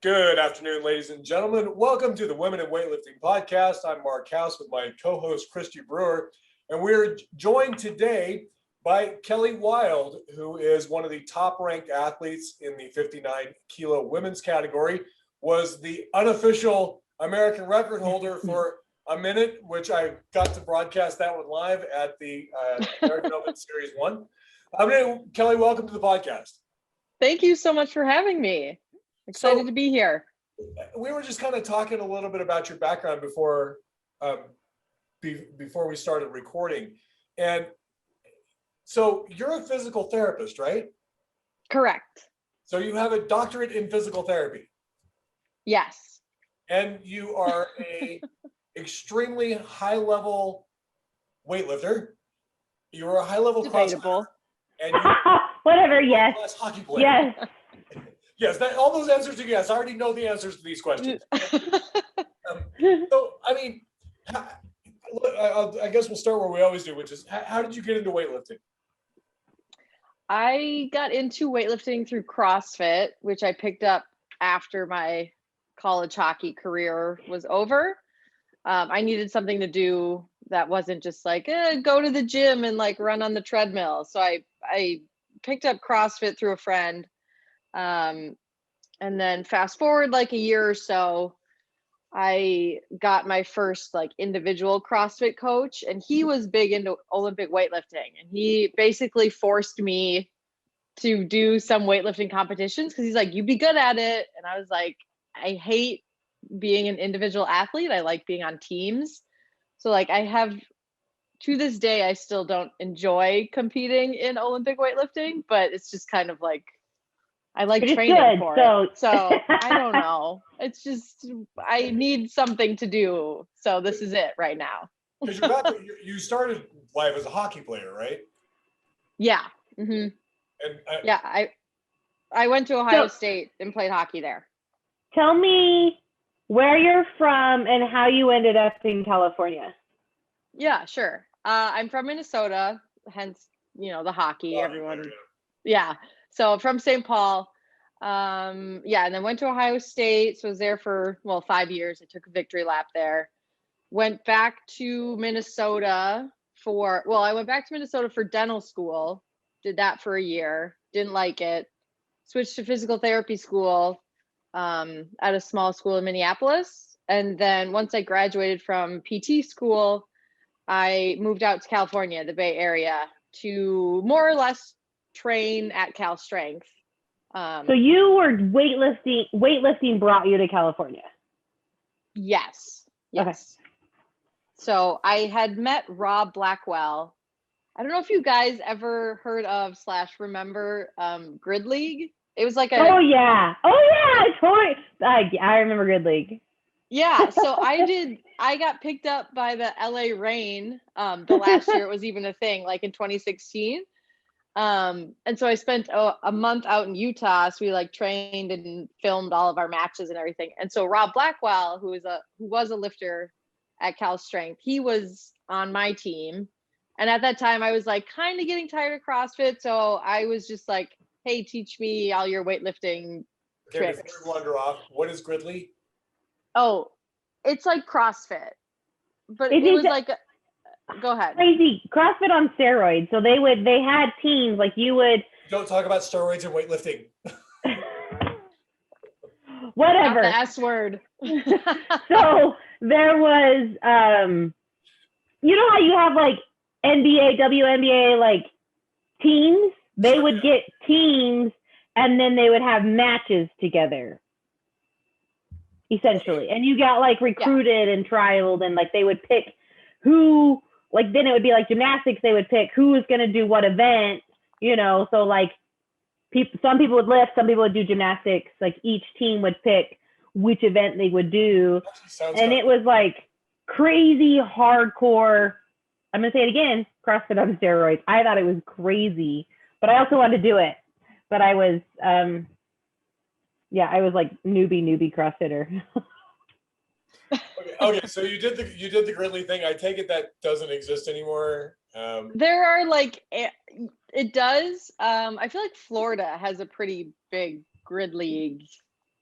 Good afternoon, ladies and gentlemen. Welcome to the Women in Weightlifting podcast. I'm Mark House with my co-host, Christy Brewer, and we're joined today by Kelly Wild, who is one of the top-ranked athletes in the 59-kilo women's category, was the unofficial American record holder for a minute, which I got to broadcast that one live at the American Open Series 1. Kelly, welcome to the podcast. Thank you so much for having me. Excited to be here. We were just kind of talking a little bit about your background before we started recording. And so you're a physical therapist, right? Correct. So you have a doctorate in physical therapy. Yes. And you are a extremely high-level weightlifter. You're a high-level Debatable. And you whatever, yes. Hockey player. Yes. Yes, all those answers are yes. I already know the answers to these questions. So, I mean, I guess we'll start where we always do, which is how did you get into weightlifting? I got into weightlifting through CrossFit, which I picked up after my college hockey career was over. I needed something to do that wasn't just like, go to the gym and like run on the treadmill. So I picked up CrossFit through a friend. And then fast forward like a year or so, I got my first like individual CrossFit coach, and he was big into Olympic weightlifting, and he basically forced me to do some weightlifting competitions because he's like, you'd be good at it. And I was like, I hate being an individual athlete. I like being on teams. So like to this day, I still don't enjoy competing in Olympic weightlifting, but it's just kind of like, I like training for it. So I don't know. It's just, I need something to do. So this is it right now. Because you started life as a hockey player, right? Yeah. Mm-hmm. And I went to Ohio State and played hockey there. Tell me where you're from and how you ended up in California. Yeah, sure. I'm from Minnesota, hence, the hockey, everyone. Yeah. So from St. Paul, and then went to Ohio State. So I was there for, 5 years. I took a victory lap there. Went back to Minnesota for dental school. Did that for a year. Didn't like it. Switched to physical therapy school at a small school in Minneapolis. And then once I graduated from PT school, I moved out to California, the Bay Area, to more or less train at Cal Strength. So you were weightlifting brought you to California? Yes. Okay. So I had met Rob Blackwell. I don't know if you guys ever heard of / remember Grid League. It was like Oh yeah, totally. I remember Grid League. Yeah, so I got picked up by the LA Reign the last year it was even a thing, like in 2016. And so I spent a month out in Utah. So we like trained and filmed all of our matches and everything. And so Rob Blackwell, who was a lifter at Cal Strength, he was on my team. And at that time I was like kind of getting tired of CrossFit. So I was just like, hey, teach me all your weightlifting tricks. Before we wander off, what is Grid League? Oh, it's like CrossFit, but it was like, go ahead. Crazy CrossFit on steroids. So they had teams like you would. Don't talk about steroids and weightlifting. Whatever. Not the S word. So there was, you know how you have like NBA, WNBA, like teams? They would get teams and then they would have matches together. Essentially. And you got like recruited and trialed, and like they would pick who, like then it would be like gymnastics, they would pick who was going to do what event, so like some people would lift, some people would do gymnastics, like each team would pick which event they would do. And it was like crazy hardcore, I'm going to say it again, CrossFit on steroids. I thought it was crazy, but I also wanted to do it. But I was, I was like newbie CrossFitter. Okay. So you did the Grid League thing. I take it that doesn't exist anymore. There are like, it does. I feel like Florida has a pretty big Grid League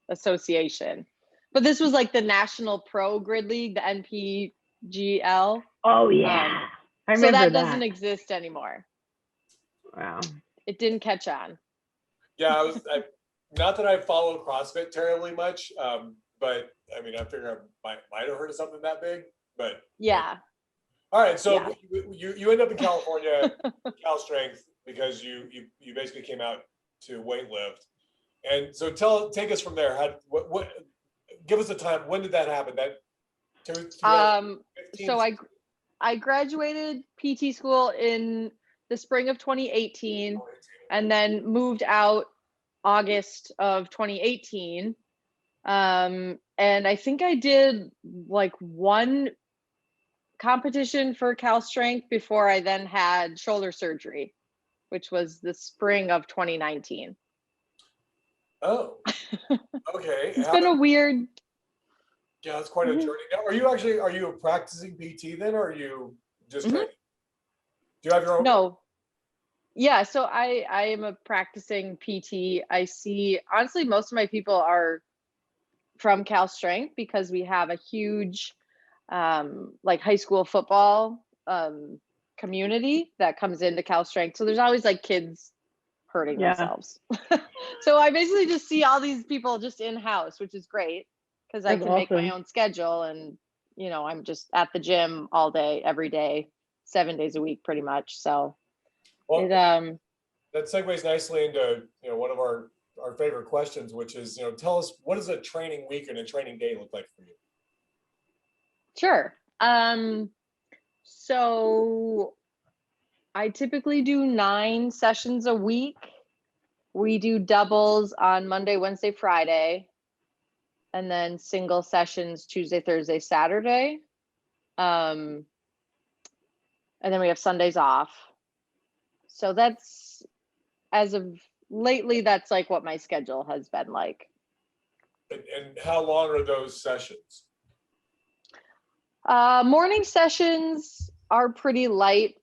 association. But this was like the National Pro Grid League, the NPGL. Oh yeah, I So remember that doesn't exist anymore. Wow. It didn't catch on. Yeah, not that I follow CrossFit terribly much, but I mean, I figure I might have heard of something that big, but Yeah. all right. So Yeah. you end up in California, Cal Strength, because you basically came out to weightlift, and so take us from there. What give us a time. When did that happen? That 2015? So I graduated PT school in the spring of 2018 and then moved out August of 2018. And I think I did like one competition for Cal Strength before I then had shoulder surgery, which was the spring of 2019. Oh, okay. It's been a weird. Yeah, that's quite a journey. Now, are you a practicing PT then, or are you just training? Do you have your own? No. Yeah, so I am a practicing PT. I see, honestly, most of my people are from Cal Strength because we have a huge like high school football community that comes into Cal Strength. So there's always like kids hurting themselves. So I basically just see all these people just in-house, which is great because I can make my own schedule, and you know, I'm just at the gym all day, every day, 7 days a week pretty much. So well, that segues nicely into, you know, one of our favorite questions, which is, you know, tell us, what does a training week and a training day look like for you? Sure. So I typically do 9 sessions a week. We do doubles on Monday, Wednesday, Friday, and then single sessions Tuesday, Thursday, Saturday. And then we have Sundays off. So that's, as of lately, that's like what my schedule has been like. And how long are those sessions? Morning sessions are pretty light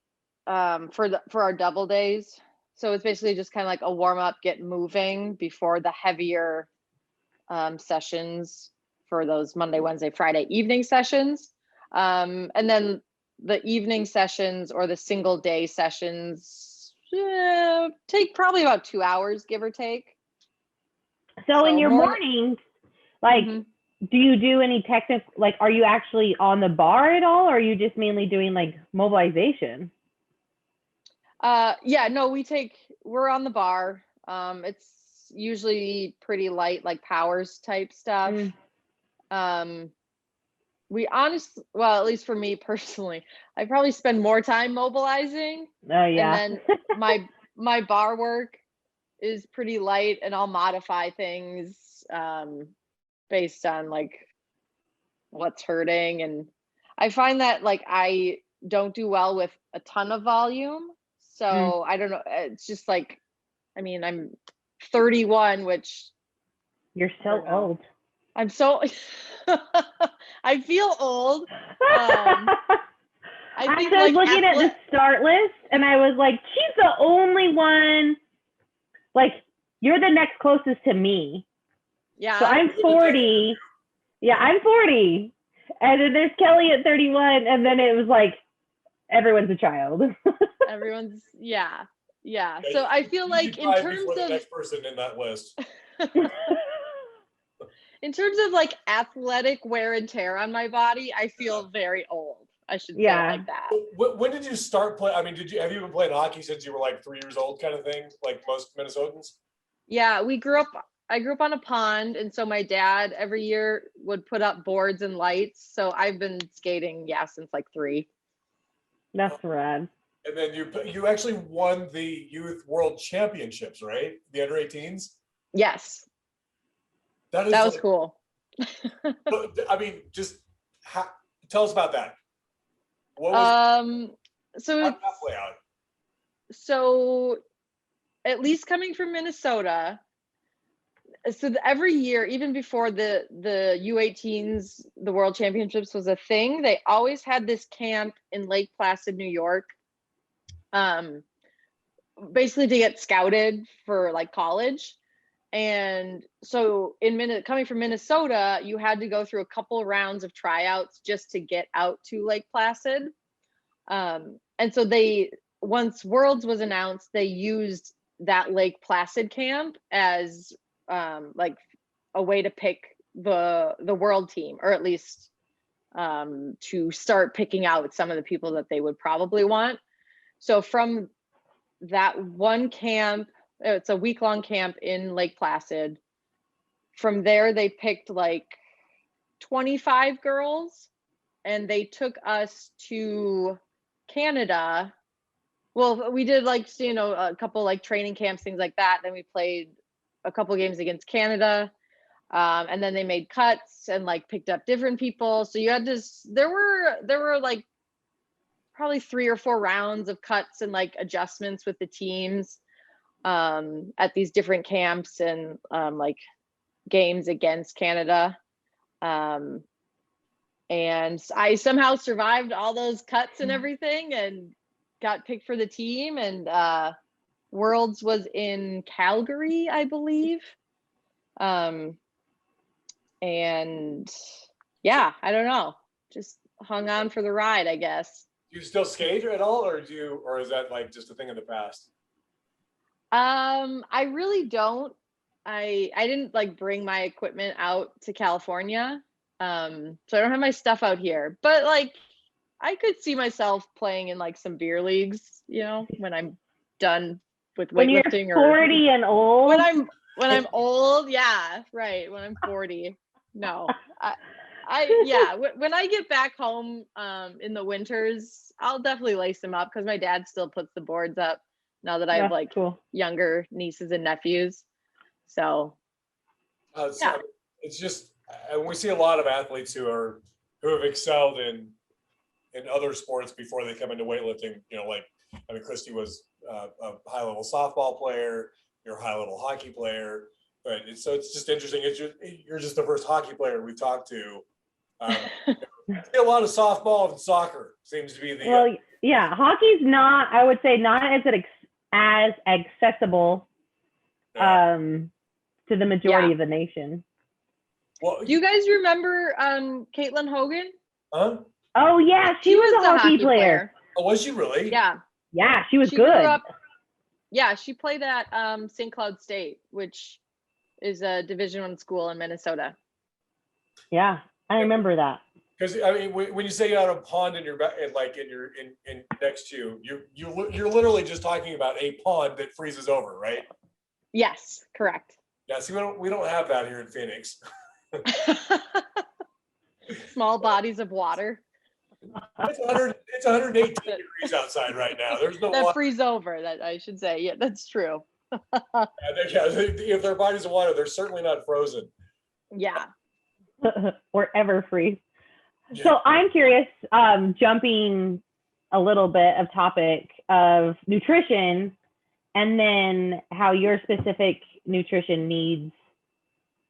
for our double days. So it's basically just kind of like a warm up, get moving before the heavier sessions for those Monday, Wednesday, Friday evening sessions. And then the evening sessions or the single day sessions take probably about 2 hours, give or take. So in your mornings, like, do you do any technical, like, are you actually on the bar at all, or are you just mainly doing like mobilization? Yeah, no, we're on the bar. It's usually pretty light, like powers type stuff. We honestly, well, at least for me personally, I probably spend more time mobilizing. Oh yeah. And then my bar work is pretty light, and I'll modify things based on like what's hurting. And I find that like I don't do well with a ton of volume. So I don't know. It's just like, I mean, I'm 31, which you're so old. I'm so I feel old. I was looking at the start list and I was like, she's the only one. Like, you're the next closest to me. Yeah. So I'm 40. Yeah, I'm 40. And then there's Kelly at 31. And then it was like, everyone's a child. Everyone's, yeah. So I feel like in terms of the next person in that list. In terms of like athletic wear and tear on my body, I feel very old. I should say it like that. When did you start playing? I mean, have you been playing hockey since you were like 3 years old, kind of thing, like most Minnesotans? Yeah, I grew up on a pond, and so my dad every year would put up boards and lights. So I've been skating, since like 3. That's rad. And then you actually won the Youth World Championships, right? The under 18s? Yes. That was cool. I mean, just tell us about that. What was so at least coming from Minnesota, so every year, even before the U18s, the World Championships was a thing, they always had this camp in Lake Placid, New York, basically to get scouted for like college. And so coming from Minnesota, you had to go through a couple rounds of tryouts just to get out to Lake Placid. And so once Worlds was announced, they used that Lake Placid camp as like a way to pick the world team, or at least to start picking out some of the people that they would probably want. So from that one camp, it's a week-long camp in Lake Placid. From there, they picked like 25 girls, and they took us to Canada. Well, we did like, a couple like training camps, things like that. Then we played a couple games against Canada. And then they made cuts and like picked up different people. So you had to, there were like probably 3 or 4 rounds of cuts and like adjustments with the teams at these different camps and like games against Canada. And I somehow survived all those cuts and everything and got picked for the team. And Worlds was in Calgary, I believe. And yeah, I don't know, just hung on for the ride, I guess. Do you still skate at all, or is that like just a thing in the past? I really don't. I didn't like bring my equipment out to California. So I don't have my stuff out here, but like I could see myself playing in like some beer leagues, when I'm done with weightlifting. When you're 40 and old. When I'm old, yeah, right. When I'm 40. No, when I get back home in the winters, I'll definitely lace them up because my dad still puts the boards up now that I have like younger nieces and nephews. So yeah, it's just we see a lot of athletes who have excelled in other sports before they come into weightlifting. Christy was a high level softball player, you're a high level hockey player. But it's just interesting. You're just the first hockey player we've talked to. A lot of softball and soccer seems to be the. Yeah, hockey's not. I would say not as accessible to the majority of the nation. Well, do you guys remember Caitlin Hogan? Huh? Oh yeah, she was a hockey player. Oh, was she really? Yeah. Yeah, she was good. She played at St. Cloud State, which is a Division I school in Minnesota. Yeah, I remember that. Because when you say you had a pond in your back, in next to you, you're literally just talking about a pond that freezes over, right? Yes, correct. Yeah, see, we don't have that here in Phoenix. Small bodies of water. It's 118 degrees outside right now. There's no that water. Freeze over. That I should say. Yeah, that's true. If they're bodies of water, they're certainly not frozen. Yeah. Or ever freeze. Yeah. So I'm curious, jumping a little bit of topic of nutrition, and then how your specific nutrition needs,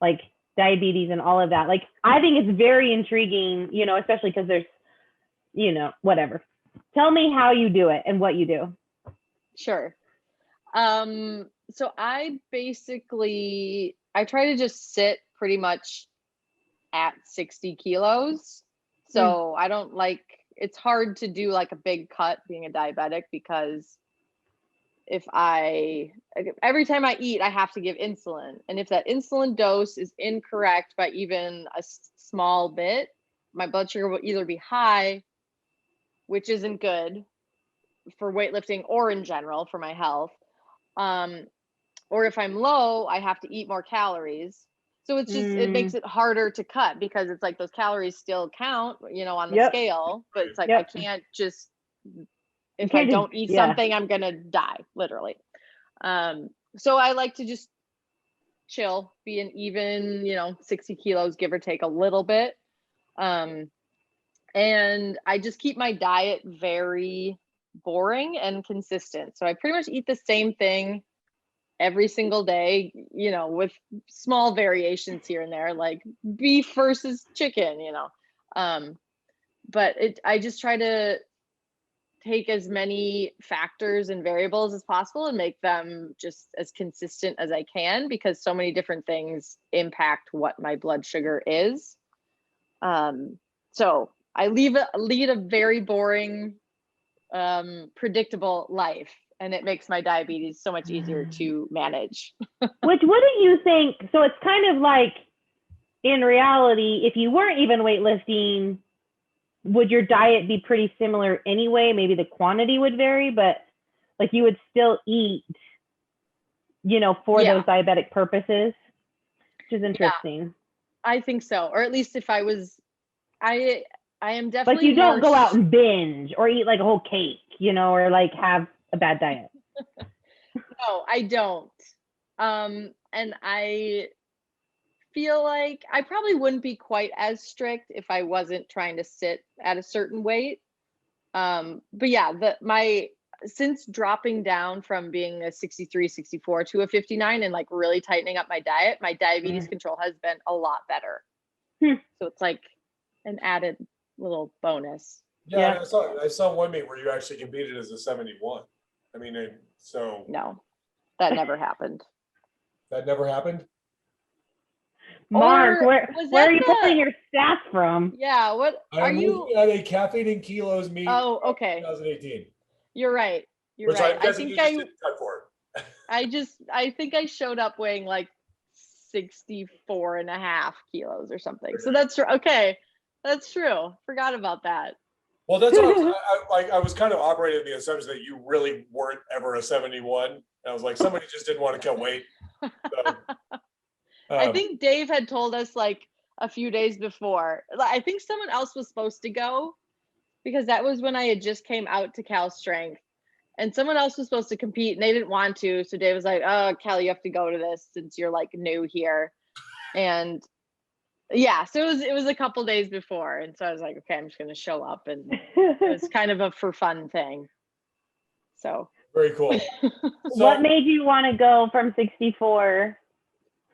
like diabetes and all of that. Like, I think it's very intriguing, especially because there's, whatever. Tell me how you do it and what you do. Sure. So I try to just sit pretty much at 60 kilos. So I don't it's hard to do like a big cut being a diabetic, because every time I eat, I have to give insulin. And if that insulin dose is incorrect by even a small bit, my blood sugar will either be high, which isn't good for weightlifting or in general for my health. Or if I'm low, I have to eat more calories. So it's just, it makes it harder to cut, because it's like those calories still count, on the scale, but it's like, I can't just, if I don't eat something, I'm going to die, literally. So I like to just chill, be an even, 60 kilos, give or take a little bit. And I just keep my diet very boring and consistent. So I pretty much eat the same thing every single day, with small variations here and there, like beef versus chicken, but I just try to take as many factors and variables as possible and make them just as consistent as I can, because so many different things impact what my blood sugar is. So I lead a very boring, predictable life, and it makes my diabetes so much easier to manage. Which wouldn't you think? So it's kind of like, in reality, if you weren't even weightlifting, would your diet be pretty similar anyway? Maybe the quantity would vary, but like you would still eat, for those diabetic purposes, which is interesting. Yeah, I think so. Or at least if I was, I am definitely like you don't go out and binge or eat like a whole cake, or like have a bad diet. No, I don't. And I feel like I probably wouldn't be quite as strict if I wasn't trying to sit at a certain weight. But yeah, since dropping down from being a 63, 64 to a 59 and like really tightening up my diet, my diabetes control has been a lot better. So it's like an added little bonus. Yeah. I saw one meet where you actually competed as a 71. I mean, so no, that never happened. That never happened. Mark, where are you pulling your stats from? Yeah, what are you at a caffeine in kilos meet? Oh, okay. 2018. You're right. You're right. I think I didn't cut for. I think I showed up weighing like 64 and a half kilos or something. So that's true. Okay. That's true. Forgot about that. Well, that's what I was kind of operating the assumption that you really weren't ever a 71. And I was like, somebody just didn't want to cut weight. So, I think Dave had told us like a few days before. I think someone else was supposed to go because that was when I had just came out to Cal Strength, and someone else was supposed to compete and they didn't want to. So Dave was like, "Oh, Cal, you have to go to this since you're like new here." And yeah, so it was a couple days before, and so I was like, "Okay, I'm just gonna show up," and it was kind of a for fun thing. So very cool. So, what made you want to go from 64?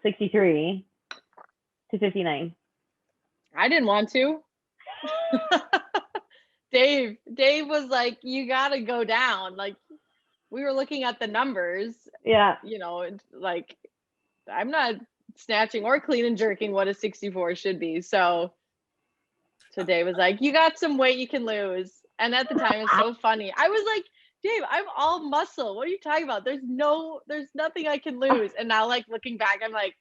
63 to 59? I didn't want to. Dave was like, you gotta go down. Like, we were looking at the numbers. Yeah. Like, I'm not snatching or clean and jerking what a 64 should be. So Dave was like, you got some weight you can lose. And at the time, it's so funny. I was like, Dave, I'm all muscle. What are you talking about? There's nothing I can lose. And now, like, looking back, I'm like,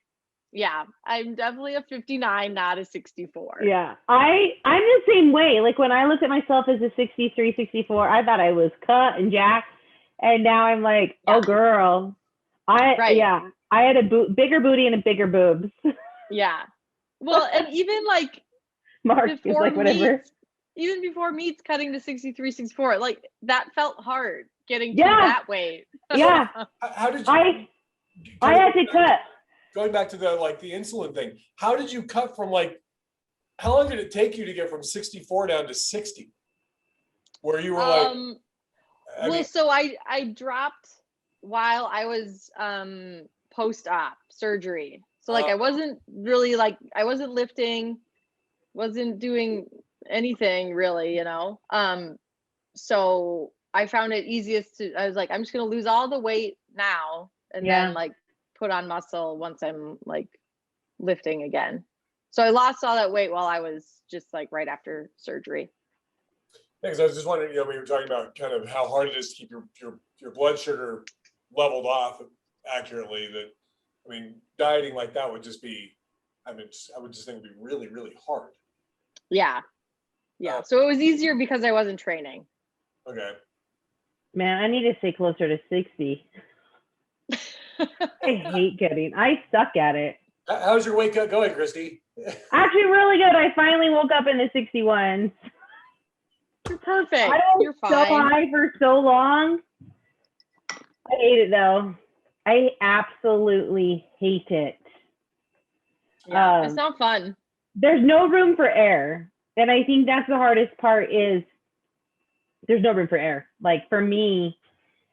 yeah, I'm definitely a 59, not a 64. Yeah, I'm the same way. Like when I looked at myself as a 63, 64, I thought I was cut and jacked. And now I'm like, oh girl, I had a bigger booty and a bigger boobs. Yeah. Well, and even like Mark is like whatever. Even before meets cutting to 63, 64, like that felt hard getting to that weight. Yeah. How did you? I had to cut. Going back to the insulin thing, how did you cut from how long did it take you to get from 64 down to 60? Where you were so I dropped while I was post-op surgery. So I wasn't really I wasn't lifting, wasn't doing anything really, so I found it easiest I was like, I'm just gonna lose all the weight now and then put on muscle once I'm lifting again. So I lost all that weight while I was just right after surgery. Yeah, because I was just wondering, we were talking about kind of how hard it is to keep your blood sugar leveled off accurately. Dieting like that would just be, I would just think it would be really, really hard. Yeah. Yeah. So it was easier because I wasn't training. Okay. Man, I need to stay closer to 60. I suck at it. How's your weight cut going, Christy? Actually, really good. I finally woke up in the 61. You're perfect. You're fine. So high for so long. I hate it though. I absolutely hate it. Yeah, it's not fun. There's no room for air. And I think that's the hardest part is there's no room for air. Like for me,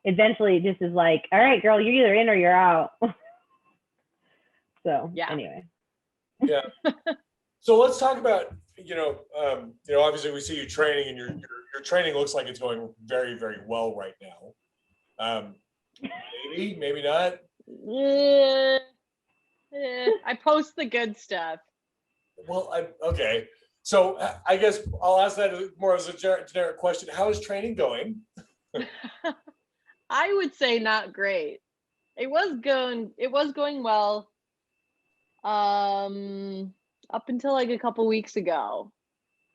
eventually it just is like, all right, girl, you're either in or you're out. So anyway. Yeah. So let's talk about obviously we see you training, and your training looks like it's going very, very well right now. Maybe not. Yeah, I post the good stuff. Well, okay. So I guess I'll ask that more as a generic question. How is training going? I would say not great. It was going well. Up until like a couple weeks ago,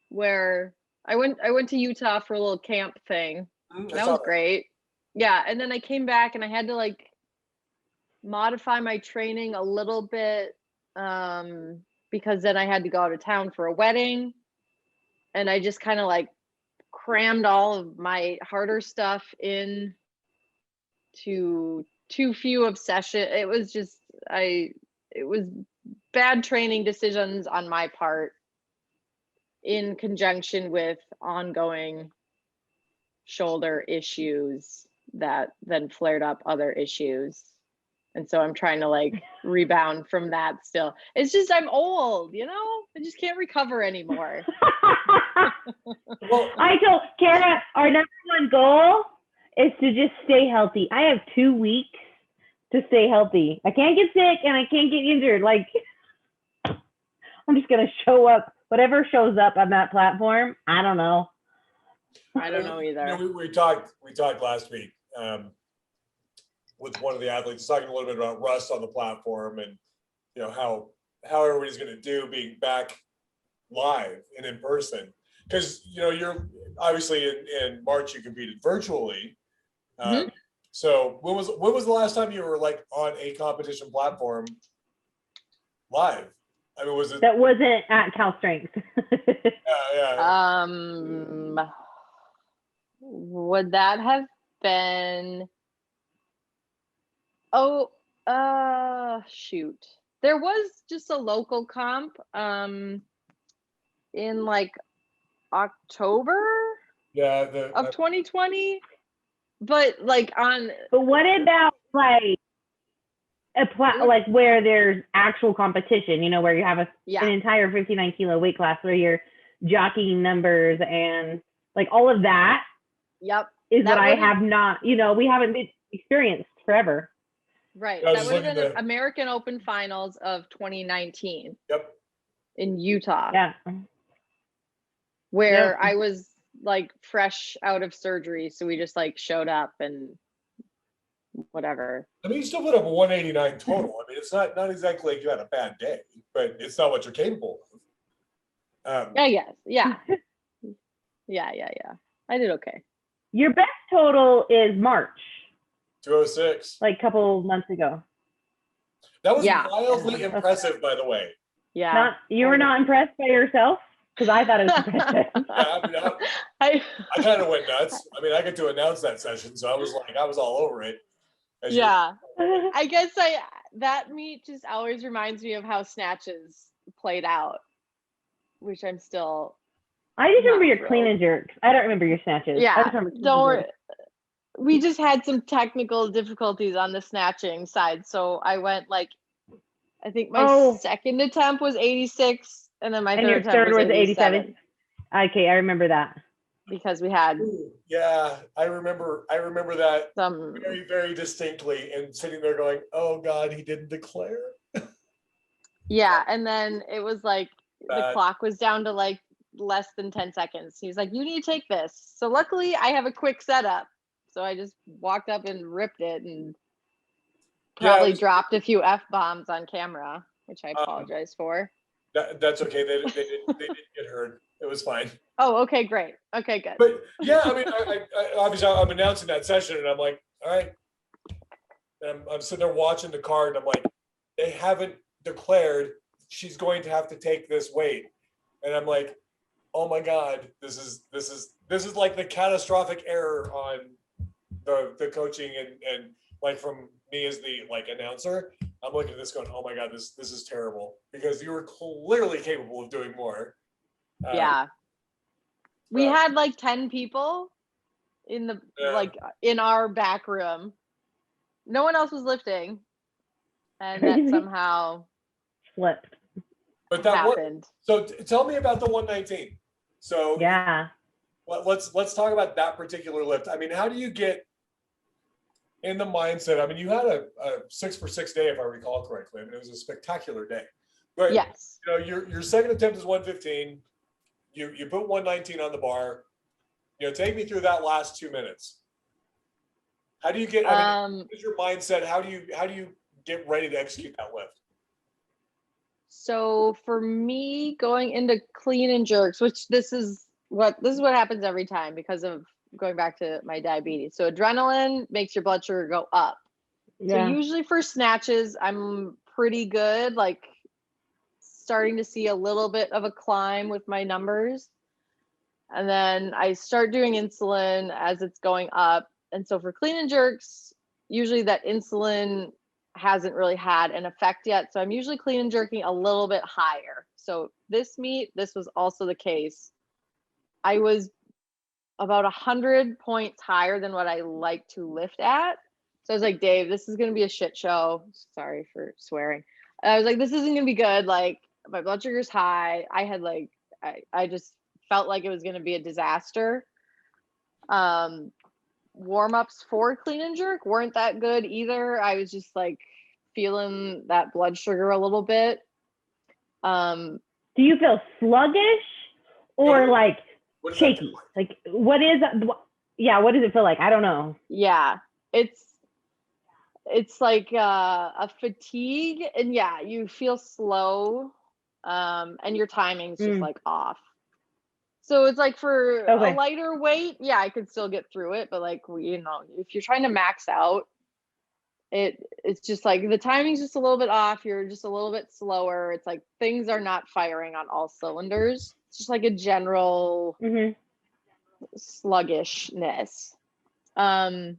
where I went to Utah for a little camp thing. That was great. Yeah, and then I came back and I had to like modify my training a little bit, because then I had to go out of town for a wedding, and I just kind of like crammed all of my harder stuff in to too few of session. It was just it was bad training decisions on my part, in conjunction with ongoing shoulder issues that then flared up other issues. And so I'm trying to like rebound from that still. It's just I'm old, I just can't recover anymore. Well, I told Kara, our number one goal is to just stay healthy. I have 2 weeks to stay healthy. I can't get sick and I can't get injured. Like, I'm just going to show up, whatever shows up on that platform. I don't know. I don't know either. We talked last week with one of the athletes, talking a little bit about rust on the platform, and how everybody's going to do being back live and in person, because you're obviously in March you competed virtually. So when was the last time you were like on a competition platform live? I mean, was it that wasn't at Cal Strength? yeah. Would that have been? Shoot. There was just a local comp in like October of 2020, but like But what about like like where there's actual competition, where you have an entire 59 kilo weight class where you're jockeying numbers and like all of that? Yep. Is what I have not, we haven't been experienced forever. Right. That would have been American Open Finals of 2019. Yep. In Utah. Yeah. Where I was like fresh out of surgery. So we just like showed up and whatever. I mean, you still put up a 189 total. I mean, it's not exactly like you had a bad day, but it's not what you're capable of. Yeah. Yeah. I did okay. Your best total is March. 206. Like a couple months ago. That was wildly impressive, by the way. Yeah. You were not impressed by yourself? Because I thought it was impressive. I kind of went nuts. I mean, I get to announce that session, so I was all over it. I guess that meet just always reminds me of how snatches played out, which I'm still. I just remember your clean and jerks. I don't remember your snatches. Yeah, don't worry. We just had some technical difficulties on the snatching side, so I went like, I think my second attempt was 86, and then my third attempt was 87. Okay, I remember that. Because we had. Yeah, I remember that very, very distinctly, and sitting there going, "Oh God, he didn't declare." Yeah, and then it was like the clock was down to like less than 10 seconds. He's like, "You need to take this." So luckily, I have a quick setup, so I just walked up and ripped it, and probably dropped a few F-bombs on camera, which I apologize for. That's okay. They didn't get heard. It was fine. Oh, okay, great. Okay, good. But yeah, I mean, I obviously I'm announcing that session, and I'm like, all right. And I'm sitting there watching the card, and I'm like, they haven't declared she's going to have to take this weight, and I'm like, oh my God, this is like the catastrophic error on the coaching and like from me as the like announcer. I'm looking at this going, oh my God, this is terrible, because you were clearly capable of doing more. We had like 10 people in the like in our back room. No one else was lifting, and that somehow flipped. But that one, happened. so tell me about the 119. So Yeah. let's talk about that particular lift. I mean, how do you get in the mindset? I mean, you had a 6 for 6 day, if I recall correctly. I mean, it was a spectacular day. But Yes. you know, your second attempt is 115. You put 119 on the bar. You know, take me through that last 2 minutes. How do you get? I mean, what is your mindset? How do you get ready to execute that lift? So for me, going into clean and jerks, which this is what happens every time because of going back to my diabetes. So adrenaline makes your blood sugar go up. So Yeah. usually for snatches, I'm pretty good, like starting to see a little bit of a climb with my numbers. And then I start doing insulin as it's going up. And so for clean and jerks, usually that insulin hasn't really had an effect yet. So I'm usually clean and jerking a little bit higher. So this meet, this was also the case. I was about 100 points higher than what I like to lift at. So I was like, Dave, this is going to be a shit show. Sorry for swearing. I was like, this isn't going to be good. Like my blood sugar's high. I had like, I just felt like it was going to be a disaster. Warm-ups for clean and jerk weren't that good either. I was just like feeling that blood sugar a little bit. Do you feel sluggish or like What does that shaky? feel like? Like what is yeah, what does it feel like? I don't know. Yeah, it's like a fatigue, and yeah, you feel slow, and your timing's just like off. So it's like for a lighter weight, yeah, I could still get through it, but like, you know, if you're trying to max out, it's just like the timing's just a little bit off. You're just a little bit slower. It's like things are not firing on all cylinders. It's just like a general sluggishness. So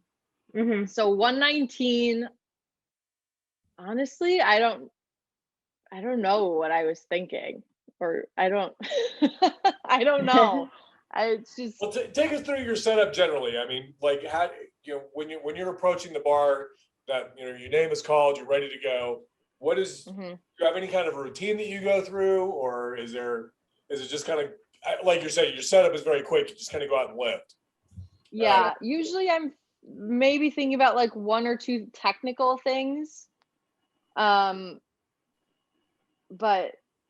119, honestly, I don't know what I was thinking, or I don't know. It's just, well, take us through your setup generally. I mean, like how, you know, when you're approaching the bar, that, you know, your name is called, you're ready to go. What is, do you have any kind of routine that you go through, or is it just kind of, like you're saying, your setup is very quick, you just kind of go out and lift? Yeah, usually I'm maybe thinking about like one or two technical things. But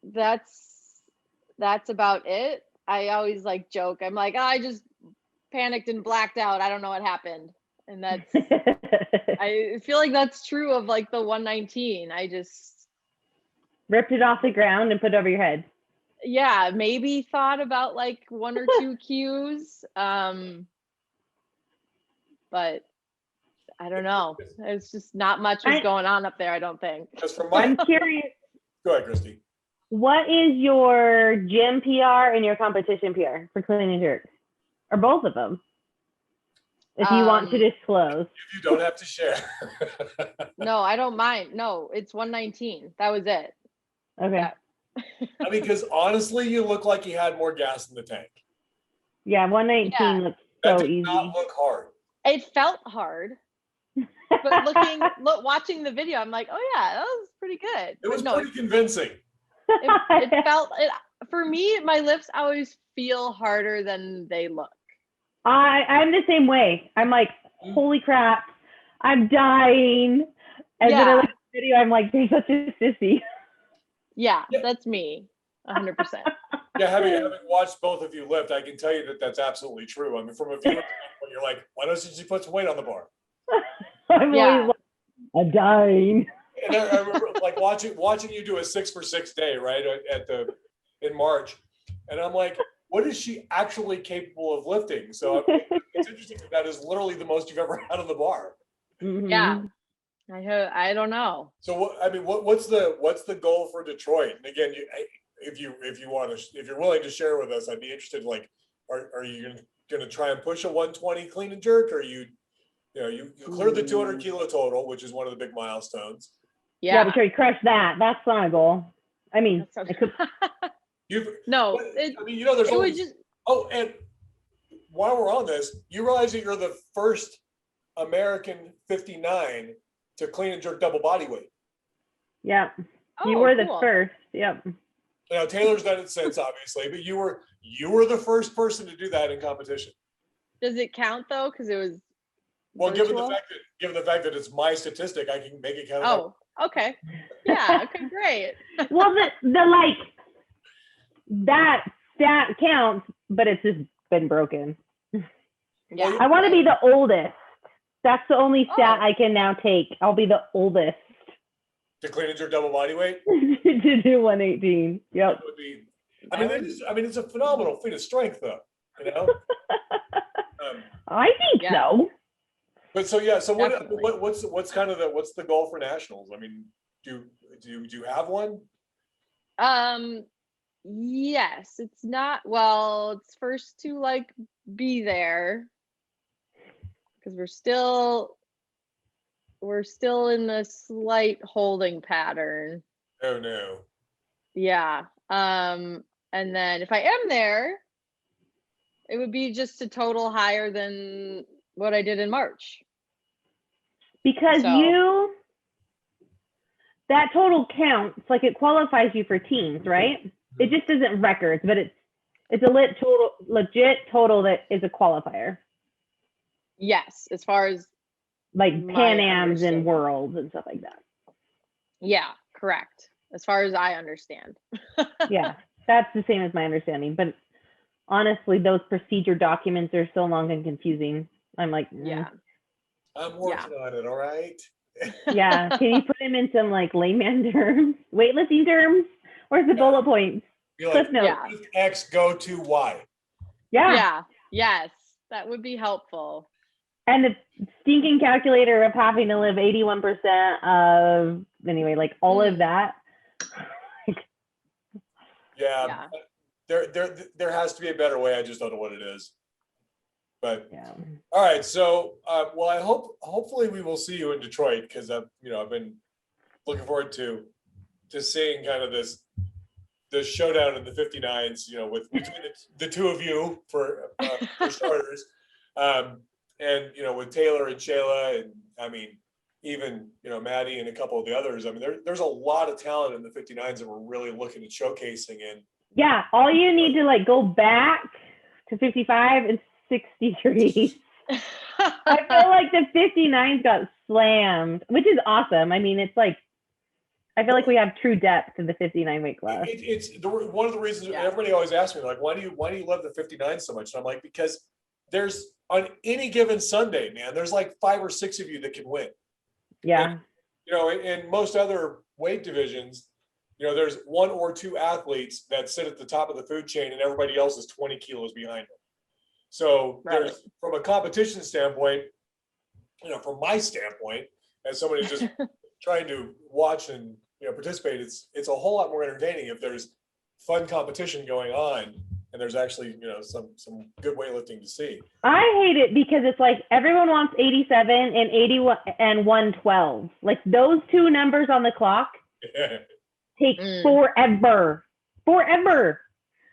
that's about it. I always like joke. I'm like, oh, I just panicked and blacked out. I don't know what happened. And that's, I feel like that's true of like the 119. I just ripped it off the ground and put it over your head. Yeah, maybe thought about like one or two cues. But I don't know. It's just not much was going on up there, I don't think. I'm curious. Go ahead, Christy. What is your gym PR and your competition PR for clean and jerk? Or both of them? If you want to disclose. If you don't have to share. No, I don't mind. No, it's 119. That was it. Okay. I mean, because honestly, you look like you had more gas in the tank. Yeah, 119 looks so easy. That did not look hard. It felt hard. But watching the video, I'm like, oh yeah, that was pretty good. It was pretty convincing. It felt, for me, my lifts always feel harder than they look. I'm the same way. I'm like, holy crap, I'm dying. And then I look at the video, I'm like, they're such a sissy. Yeah, that's me, 100%. Yeah, having watched both of you lift, I can tell you that that's absolutely true. I mean, from a viewer standpoint, you're like, why doesn't she put some weight on the bar? I'm dying. And I remember like watching you do a 6 for 6 day, right, in March, and I'm like, what is she actually capable of lifting? So it's interesting that is literally the most you've ever had on the bar. Yeah, I don't know. So what's the goal for Detroit? And again, if you're willing to share with us, I'd be interested. Like, are you going to try and push a 120 clean and jerk, or you cleared the 200 kilo total, which is one of the big milestones. Yeah, but you crush that. That's not a goal. I mean, no. Oh, and while we're on this, you realize that you're the first American 59 to clean and jerk double body weight. Yeah, you were the first. Yep. Now Taylor's done it since, obviously, but you were the first person to do that in competition. Does it count though? Because it was Well, virtual? given the fact that it's my statistic, I can make it count. Oh, okay. Yeah. Okay. Great. Well, the like that stat counts, but it's just been broken. Yeah. I want to be the oldest. That's the only stat Oh. I can now take. I'll be the oldest To clean and jerk double body weight. to do 118. Yep. That would be. I mean, it's a phenomenal feat of strength, though. You know. I think Yeah. so. But so yeah. So Definitely. what's kind of what's the goal for nationals? I mean, do you have one? Yes, it's not, well, it's first to like be there because we're still in the slight holding pattern. Oh no. Yeah. And then if I am there, it would be just a total higher than what I did in March. Because So- that total counts, like it qualifies you for teams, right? It just isn't records, but it's a legit total that is a qualifier, Yes, as far as like My Pan Ams and understanding. Worlds and stuff like that. yeah, correct. As far as I understand. Yeah, that's the same as my understanding. But honestly, those procedure documents are so long and confusing. I'm like, Yeah. I'm working on it. All right. yeah. Can you put them in some like layman terms, weightlifting terms? Where's the bullet points? Be like, Cliff notes. Yeah. if X go to Y. Yeah. Yeah. Yes, that would be helpful. And the stinking calculator of having to live 81% of, anyway, like all of that. Yeah. There has to be a better way. I just don't know what it is. But Yeah. all right. So well, hopefully we will see you in Detroit because I've been looking forward to seeing kind of this showdown in the 59s, with between the two of you for starters. And with Taylor and Shayla, and I mean, even Maddie and a couple of the others. I mean, there's a lot of talent in the 59s that we're really looking at showcasing. And Yeah. All you need to like go back to 55 and 63. I feel like the 59s got slammed, which is awesome. I mean, it's like, I feel like we have true depth in the 59 weight class. one of the reasons everybody always asks me, like, why do you love the 59 so much? And I'm like, because there's on any given Sunday, man, there's like 5 or 6 of you that can win. Yeah. And, in most other weight divisions, there's 1 or 2 athletes that sit at the top of the food chain and everybody else is 20 kilos behind them. So there's, from a competition standpoint, from my standpoint, as somebody who's just trying to watch and participate, it's a whole lot more entertaining if there's fun competition going on and there's actually some good weightlifting to see. I hate it because it's like everyone wants 87 and 81 and 112. Like those two numbers on the clock take forever.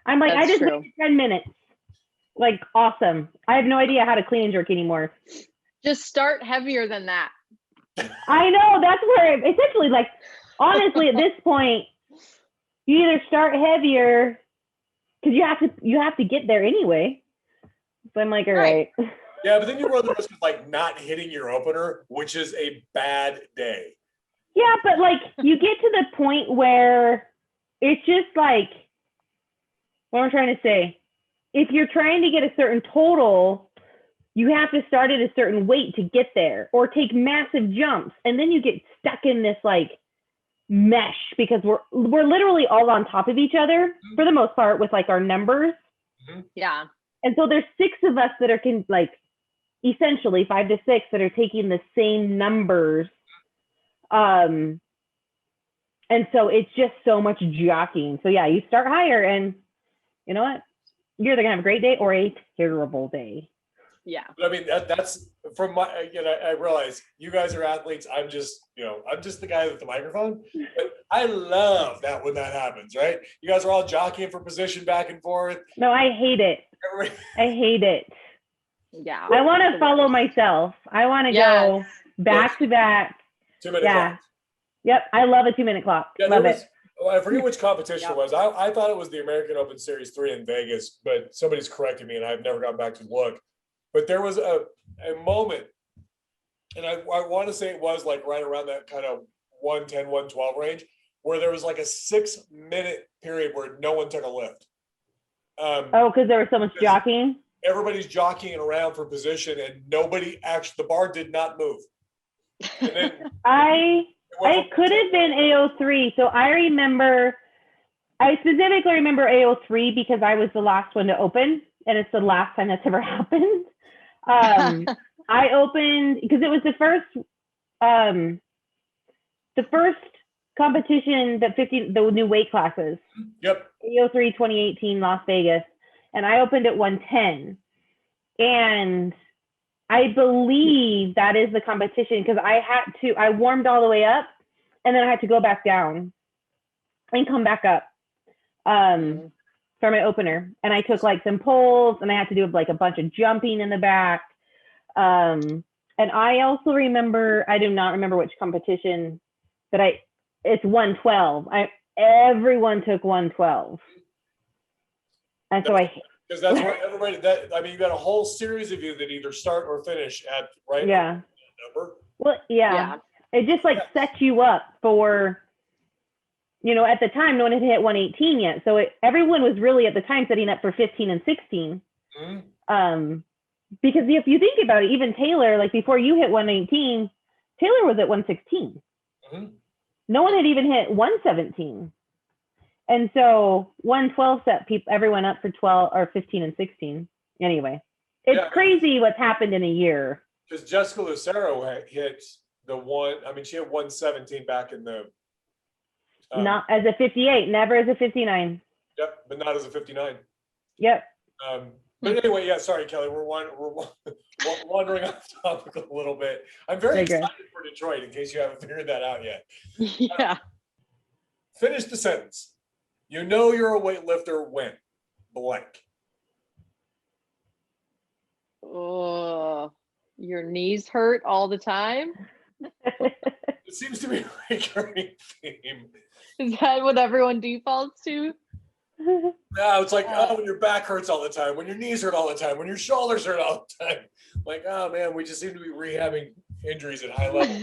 I'm like, That's I just true. waited 10 minutes. Like, awesome. I have no idea how to clean and jerk anymore. Just start heavier than that. I know, that's where essentially, like, honestly, at this point, you either start heavier because you have to get there anyway. So I'm like, all right. Yeah, but then you run the risk of like not hitting your opener, which is a bad day. Yeah, but like you get to the point where it's just like, what I'm trying to say, if you're trying to get a certain total, you have to start at a certain weight to get there or take massive jumps. And then you get stuck in this like mesh because we're literally all on top of each other for the most part with like our numbers. Yeah. And so there's 6 of us that are like essentially 5 to 6 that are taking the same numbers. And so it's just so much jockeying. So yeah, you start higher and you know what? You're either gonna have a great day or a terrible day. Yeah. But I mean, that's from my, I realize you guys are athletes. I'm just the guy with the microphone. But I love that when that happens, right? You guys are all jockeying for position back and forth. No, I hate it. I hate it. Yeah. I want to follow myself. I want to go back to back. 2 minute Yeah. clock. Yep. I love a 2-minute clock. Yeah, love it. Well, I forget which competition it was. I thought it was the American Open Series 3 in Vegas, but somebody's corrected me and I've never gone back to look. But there was a moment, and I want to say it was like right around that kind of 110, 112 range, where there was like a 6-minute period where no one took a lift. Oh, because there was so much jockeying? Everybody's jockeying around for position and nobody actually, the bar did not move. And then it could have been AO3. So I specifically remember AO3 because I was the last one to open, and it's the last time that's ever happened. I opened because it was the first competition that the new weight classes. Yep. AO3 2018 Las Vegas, and I opened at 110, and I believe that is the competition because I warmed all the way up and then I had to go back down and come back up for my opener. And I took like some pulls and I had to do like a bunch of jumping in the back. And I also remember, I do not remember which competition, but it's 112. Everyone took 112. And so because that's what everybody, you got a whole series of you that either start or finish at right yeah number. Well, yeah. It just like sets you up for, at the time no one had hit 118 yet, so everyone was really at the time setting up for 15 and 16. Because if you think about it, even Taylor, like before you hit 118, Taylor was at 116. No one had even hit 117. And so 112 set everyone up for 12 or 15 and 16. Anyway, it's crazy what's happened in a year. Because Jessica Lucero hit she had 117 back in the. Not as a 58, never as a 59. Yep, but not as a 59. Yep. But anyway, sorry, Kelly, we're wandering off topic a little bit. I'm very excited for Detroit, in case you haven't figured that out yet. Yeah. Finish the sentence. You know you're a weightlifter when blank. Oh, your knees hurt all the time? It seems to be a recurring theme. Is that what everyone defaults to? No, it's like, when your back hurts all the time, when your knees hurt all the time, when your shoulders hurt all the time. Like, oh man, we just seem to be rehabbing injuries at high level.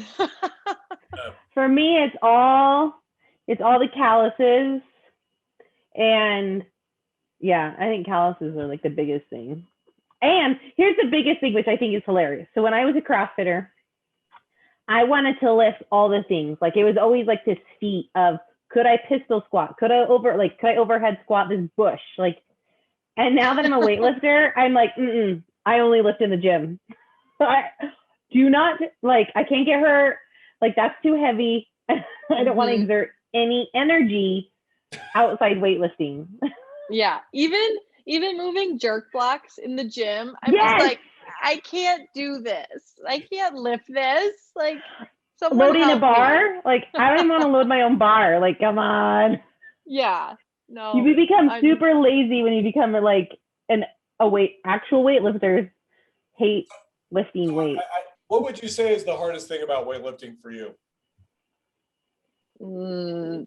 For me, it's all the calluses. And I think calluses are like the biggest thing. And here's the biggest thing, which I think is hilarious. So when I was a CrossFitter, I wanted to lift all the things. Like it was always like this feat of, could I pistol squat? Could I overhead squat this bush? Like, and now that I'm a weightlifter, I'm like, I only lift in the gym. So I do not, like, I can't get hurt. Like that's too heavy. I don't want to exert any energy outside weightlifting. Yeah, even moving jerk blocks in the gym, I'm just like, I can't do this. I can't lift this. Like, loading a bar, like I don't even want to load my own bar. Like, come on. Yeah, no. You become super lazy when you become like actual weightlifters hate lifting weight. What would you say is the hardest thing about weightlifting for you?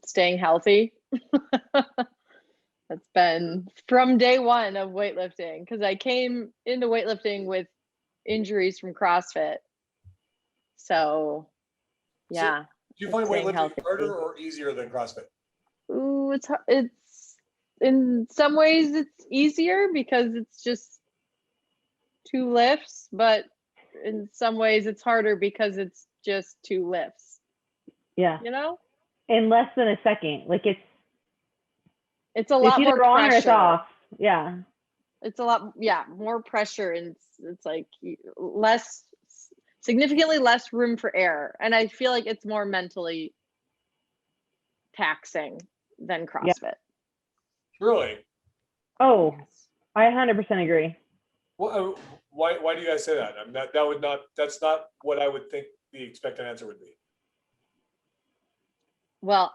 Staying healthy. That's been from day one of weightlifting, because I came into weightlifting with injuries from CrossFit. So, yeah. So, do you find weightlifting harder or easier than CrossFit? Ooh, it's in some ways it's easier because it's just 2 lifts, but in some ways it's harder because it's just 2 lifts. Yeah. In less than a second. Like it's a lot more on pressure. Or it's off. Yeah. It's a lot, more pressure, and it's like significantly less room for error. And I feel like it's more mentally taxing than CrossFit. Yeah. Really? Oh, I 100% agree. Well, why do you guys say that? I mean, that's not what I would think the expected answer would be. Well,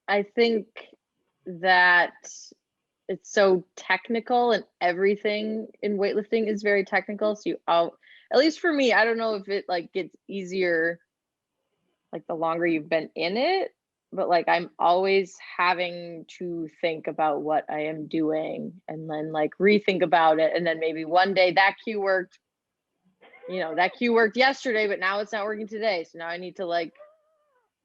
I think that it's so technical, and everything in weightlifting is very technical. So at least for me, I don't know if it like gets easier like the longer you've been in it, but like I'm always having to think about what I am doing and then like rethink about it. And then maybe one day that cue worked, that cue worked yesterday, but now it's not working today. So now I need to like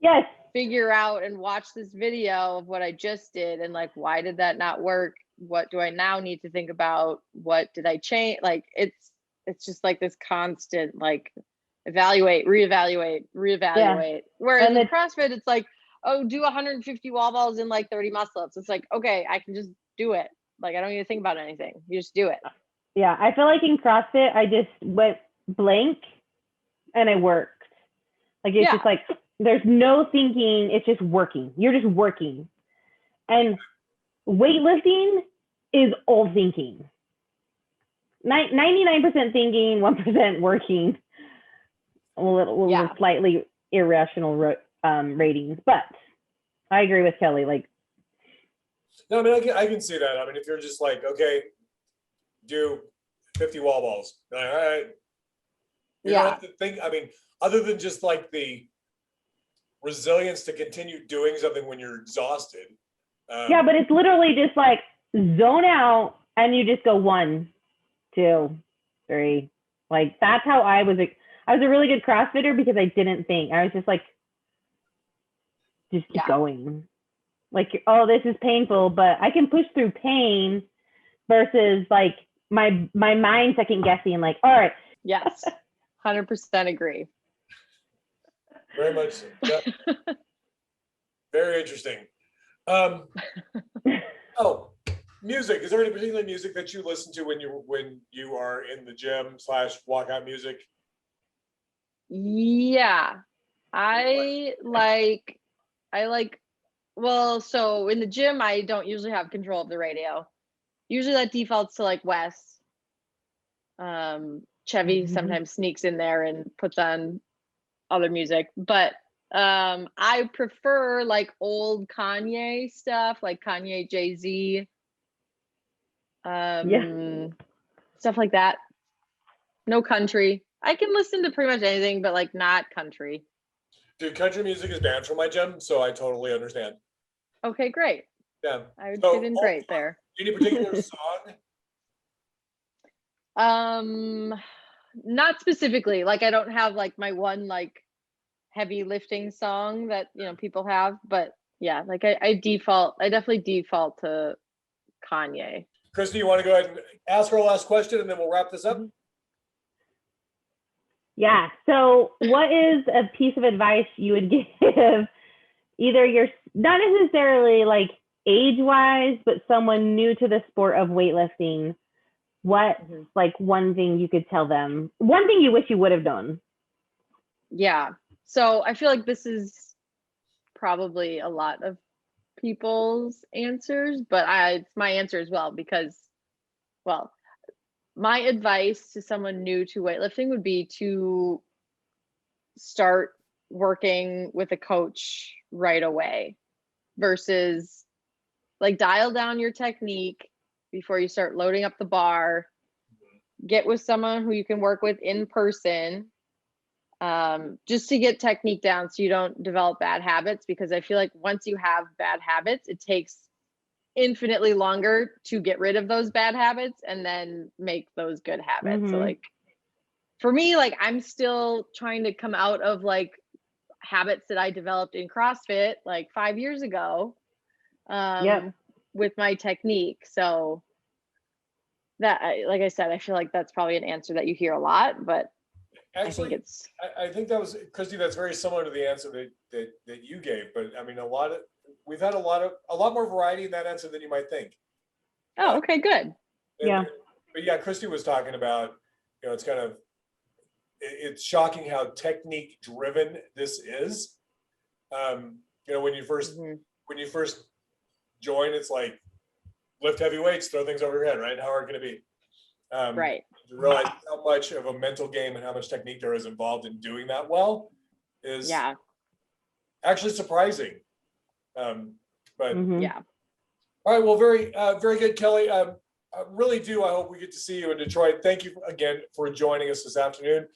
Yes. figure out and watch this video of what I just did and like, why did that not work? What do I now need to think about? What did I change? Like it's just like this constant like evaluate, reevaluate. Whereas And in CrossFit, it's like, oh, do 150 wall balls in like 30 muscle ups. It's like, okay, I can just do it. Like I don't need to think about anything. You just do it. Yeah, I feel like in CrossFit, I just went blank and it worked. Like it's just like there's no thinking, it's just working. You're just working. And weightlifting is all thinking. 99% thinking, 1% working. A little slightly irrational ratings, but I agree with Kelly. Like, No, I mean, I can see that. I mean, if you're just like, okay, do 50 wall balls, all right. You don't have to think. I mean, other than just like the resilience to continue doing something when you're exhausted. Yeah, but it's literally just like zone out and you just go 1, 2, 3. Like that's how I was a really good CrossFitter because I didn't think. I was just like, just keep going. Like, oh, this is painful, but I can push through pain versus like my mind second guessing, like, all right. Yes, 100% agree. Very much so. Yeah. Very interesting. Oh, music. Is there any particular music that you listen to when you are in the gym / walkout music? Yeah, I like, well, so in the gym, I don't usually have control of the radio. Usually that defaults to like Wes. Chevy sometimes sneaks in there and puts on other music, but I prefer like old Kanye stuff, like Kanye, Jay-Z, stuff like that. No country. I can listen to pretty much anything, but like not country. Dude, country music is banned from my gym, so I totally understand. Okay, great. Yeah. I would fit in great there. Any particular song? Not specifically. Like I don't have like my one like heavy lifting song that people have, but yeah, like I definitely default to Kanye. Christy, you want to go ahead and ask our last question and then we'll wrap this up? Yeah. So what is a piece of advice you would give either your, not necessarily like age-wise, but someone new to the sport of weightlifting? What, like one thing you could tell them, one thing you wish you would have done? Yeah. So I feel like this is probably a lot of people's answers, but it's my answer as well because, well, my advice to someone new to weightlifting would be to start working with a coach right away versus like dial down your technique before you start loading up the bar. Get with someone who you can work with in person, just to get technique down so you don't develop bad habits, because I feel like once you have bad habits, it takes infinitely longer to get rid of those bad habits and then make those good habits. So like for me, like I'm still trying to come out of like habits that I developed in CrossFit like 5 years ago with my technique. So that, like I said, I feel like that's probably an answer that you hear a lot, but actually, I think that was, Christy, that's very similar to the answer that you gave. But I mean, we've had a lot more variety in that answer than you might think. Oh, okay, good. But yeah, Christy was talking about, it's shocking how technique driven this is. When you first join, it's like lift heavy weights, throw things over your head, right? How hard can it be? Right. To realize how much of a mental game and how much technique there is involved in doing that well is actually surprising. But yeah. All right. Well, very good, Kelly. I really do. I hope we get to see you in Detroit. Thank you again for joining us this afternoon.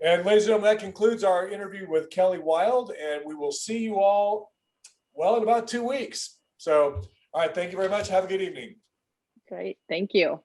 And ladies and gentlemen, that concludes our interview with Kelly Wild, and we will see you all Well, in about 2 weeks. So, all right. Thank you very much. Have a good evening. Great. Thank you.